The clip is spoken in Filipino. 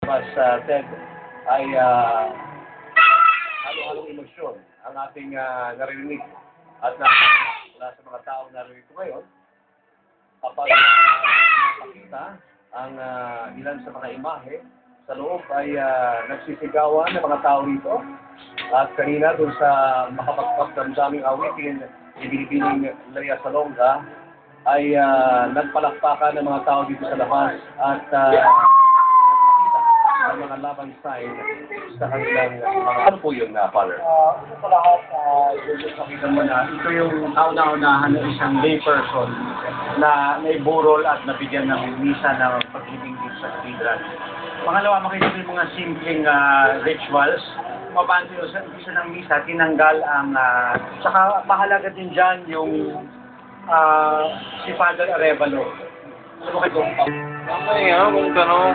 Mas Ted, ay halo-halong emosyon ang ating narinig at mula sa mga taong narito ngayon kapag nakita ang ilan sa mga imahe sa loob ay nagsisigawan ng mga tao rito at kanina doon sa makapagpagdamdaming awitin ibinibining Lea Salonga ay nagpalakpakan ng mga tao dito sa labas at ang mga laban sign sa kanilang ano po yun, Father? Ito sa lahat, pakita mo na, ito yung kauna-unahan ng isang lay person na naiburol at nabigyan ng misa ng pag-ibig dito sa cathedral. Pangalawa, makita mo yung mga simpleng rituals. Mabanto yun sa umpisa ng misa, tinanggal ang, saka mahalaga din dyan yung si Father Arevalo. Ano kayo? Mamaya, kung tanong.